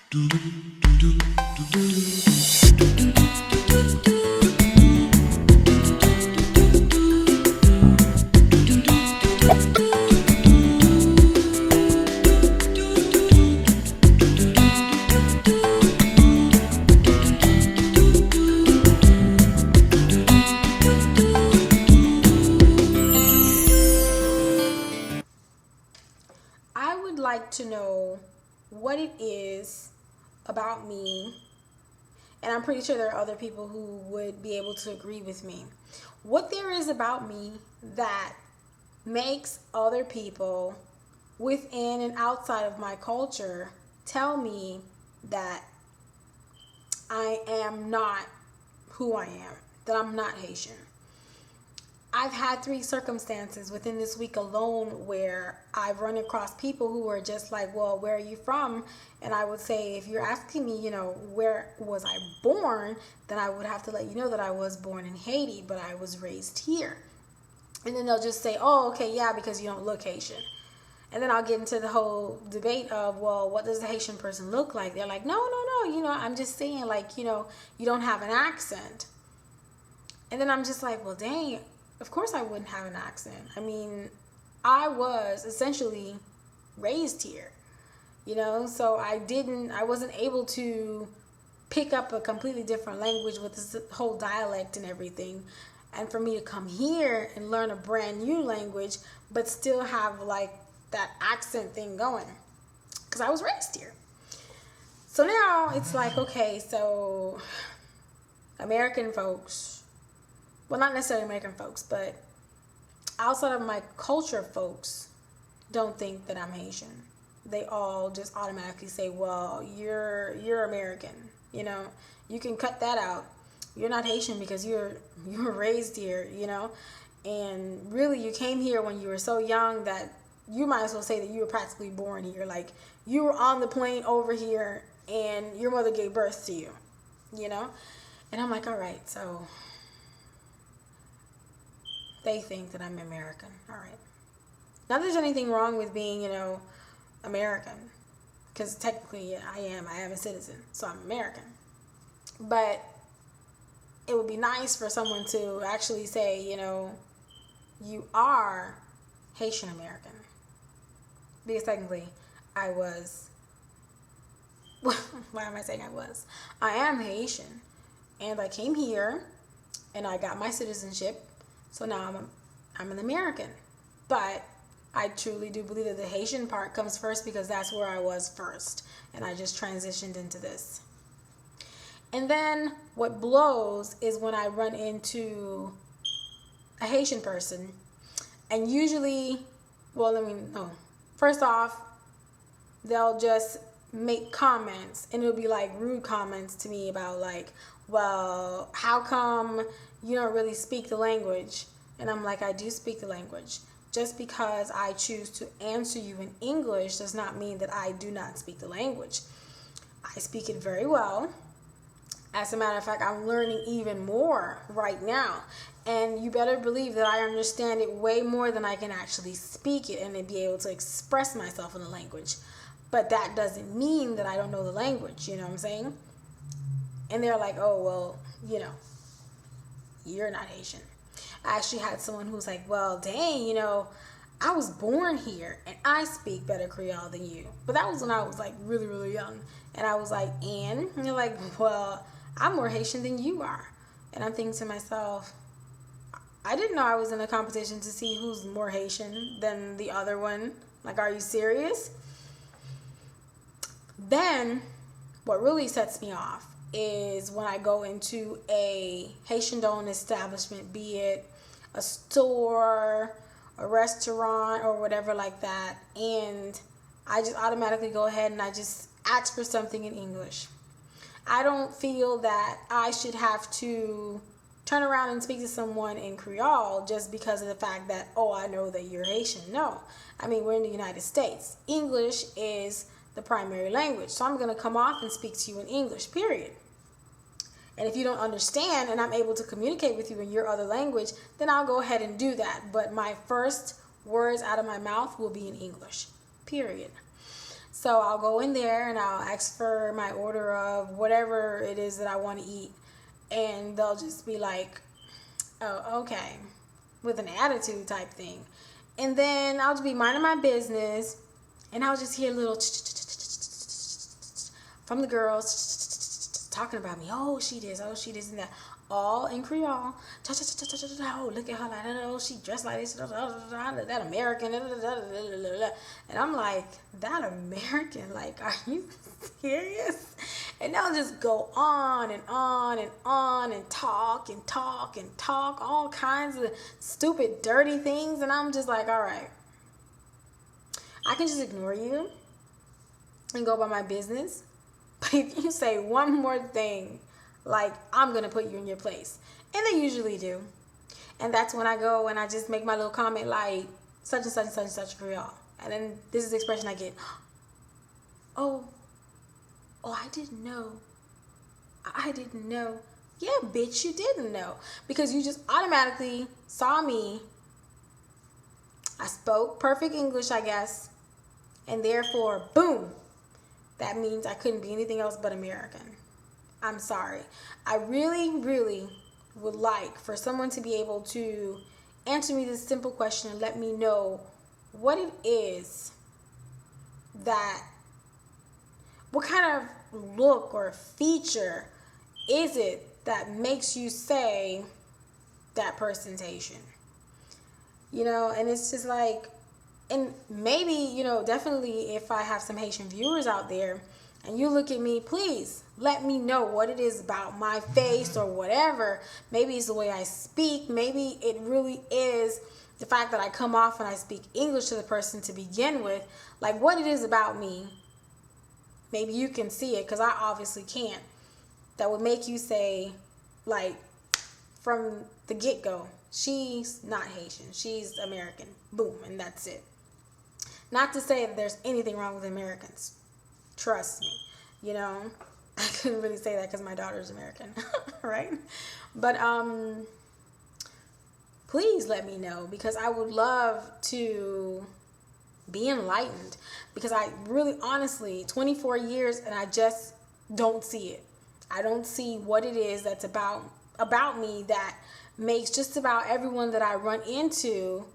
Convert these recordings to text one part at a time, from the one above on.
I would like to know what it is about me, and I'm pretty sure there are other people who would be able to agree with me. What there is about me that makes other people within and outside of my culture tell me that I am not who I am, that I'm not Haitian. I've had three circumstances within this week alone where I've run across people who are just like, well, where are you from? And I would say, if you're asking me, where was I born, then I would have to let you know that I was born in Haiti, but I was raised here. And then they'll just say, oh, okay, yeah, because you don't look Haitian. And then I'll get into the whole debate of, well, what does a Haitian person look like? They're like, no, I'm just saying, like, you don't have an accent. And then I'm just like, well, dang, of course I wouldn't have an accent. I mean, I was essentially raised here, so I wasn't able to pick up a completely different language with this whole dialect and everything. And for me to come here and learn a brand new language, but still have like that accent thing going, because I was raised here. So now it's like, okay, so American folks, well, not necessarily American folks, but outside of my culture folks don't think that I'm Haitian. They all just automatically say, well, you're American. You can cut that out. You're not Haitian because you were raised here, and really you came here when you were so young that you might as well say that you were practically born here. Like, you were on the plane over here and your mother gave birth to you, And I'm like, all right, so they think that I'm American. All right. Not that there's anything wrong with being, American, because technically I am a citizen, so I'm American. But it would be nice for someone to actually say, you are Haitian American. Because technically I was, why am I saying I was? I am Haitian, and I came here and I got my citizenship. So now I'm an American. But I truly do believe that the Haitian part comes first, because that's where I was first. And I just transitioned into this. And then what blows is when I run into a Haitian person. And usually, first off, they'll just make comments. And it'll be like rude comments to me about like, well, how come you don't really speak the language? And I'm like, I do speak the language. Just because I choose to answer you in English does not mean that I do not speak the language. I speak it very well. As a matter of fact, I'm learning even more right now. And you better believe that I understand it way more than I can actually speak it and then be able to express myself in the language. But that doesn't mean that I don't know the language, you know what I'm saying? And they're like, oh, well, you're not Haitian. I actually had someone who was like, well, dang, I was born here and I speak better Creole than you. But that was when I was like really, really young. And I was like, and they're like, well, I'm more Haitian than you are. And I'm thinking to myself, I didn't know I was in a competition to see who's more Haitian than the other one. Like, are you serious? Then what really sets me off is when I go into a Haitian-owned establishment, be it a store, a restaurant, or whatever like that, and I just automatically go ahead and I just ask for something in English. I don't feel that I should have to turn around and speak to someone in Creole just because of the fact that, oh, I know that you're Haitian. No. I mean, we're in the United States. English is the primary language. So I'm going to come off and speak to you in English, period. And if you don't understand and I'm able to communicate with you in your other language, then I'll go ahead and do that. But my first words out of my mouth will be in English, period. So I'll go in there and I'll ask for my order of whatever it is that I want to eat. And they'll just be like, oh, okay, with an attitude type thing. And then I'll just be minding my business and I'll just hear little from the girls talking about me. Oh, she this, and that. All in Creole. Oh, look at her like that. Oh, she dressed like this. That American. And I'm like, that American? Like, are you serious? And they'll just go on and on and on and talk and talk and talk all kinds of stupid, dirty things. And I'm just like, all right, I can just ignore you and go about my business. But if you say one more thing, like, I'm going to put you in your place. And they usually do. And that's when I go and I just make my little comment like, such and such and such and such Creole. And then this is the expression I get. Oh, I didn't know. I didn't know. Yeah, bitch, you didn't know. Because you just automatically saw me. I spoke perfect English, I guess. And therefore, boom. That means I couldn't be anything else but American. I'm sorry. I really, really would like for someone to be able to answer me this simple question and let me know what it is that, what kind of look or feature is it that makes you say that person's Haitian? You know, and it's just like, and maybe, you know, definitely if I have some Haitian viewers out there and you look at me, please let me know what it is about my face or whatever. Maybe it's the way I speak. Maybe it really is the fact that I come off and I speak English to the person to begin with. Like, what it is about me. Maybe you can see it, because I obviously can't. That would make you say, like, from the get-go, she's not Haitian. She's American. Boom, and that's it. Not to say that there's anything wrong with Americans. Trust me. You know, I couldn't really say that because my daughter's American, right? But please let me know, because I would love to be enlightened, because I really, honestly, 24 years and I just don't see it. I don't see what it is that's about me that makes just about everyone that I run into,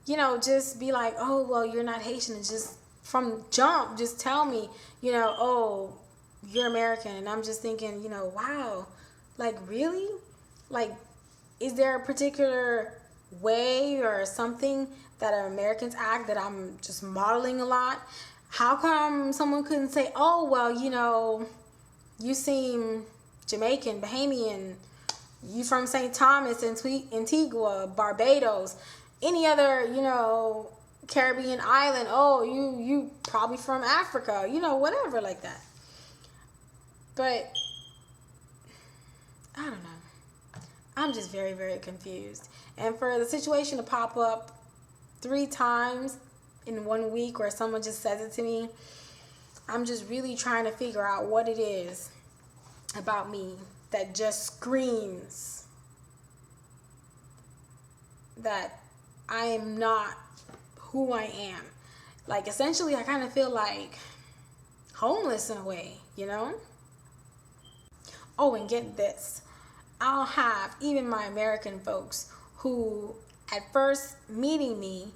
you know, just be like, oh, well, you're not Haitian. And just from jump, just tell me, you know, oh, you're American. And I'm just thinking, you know, wow, like, really? Like, is there a particular way or something that Americans act that I'm just modeling a lot? How come someone couldn't say, oh, well, you know, you seem Jamaican, Bahamian, you from St. Thomas, Antigua, Barbados, any other, you know, Caribbean island, oh, you probably from Africa, you know, whatever like that. But I don't know. I'm just very, very confused. And for the situation to pop up 3 times in 1 week where someone just says it to me, I'm just really trying to figure out what it is about me that just screams that I am not who I am. Like, essentially, I kind of feel like homeless in a way, you know? Oh, and get this. I'll have even my American folks who, at first meeting me,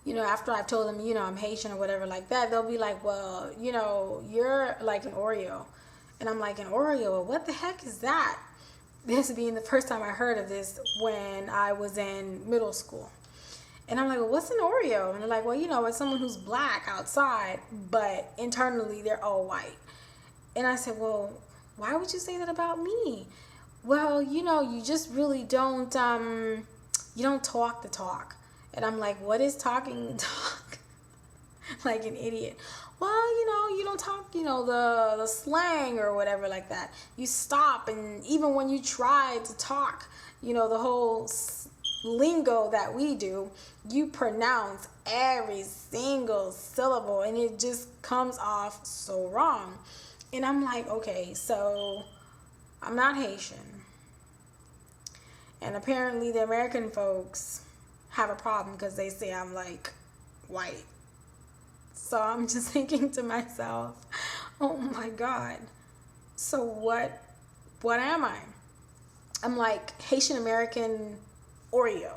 you know, after I've told them, you know, I'm Haitian or whatever like that, they'll be like, well, you know, you're like an Oreo. And I'm like, an Oreo? What the heck is that? This being the first time I heard of this when I was in middle school. And I'm like, well, what's an Oreo? And they're like, well, you know, it's someone who's black outside, but internally they're all white. And I said, well, why would you say that about me? Well, you know, you just really don't, you don't talk the talk. And I'm like, what is talking the talk? Like an idiot. Well, you know, you don't talk, you know, the slang or whatever like that. You stop, and even when you try to talk, you know, the whole lingo that we do, you pronounce every single syllable, and it just comes off so wrong. And I'm like, okay, so I'm not Haitian. And apparently the American folks have a problem because they say I'm like white. So I'm just thinking to myself, oh my God. So what am I? I'm like Haitian-American Oreo.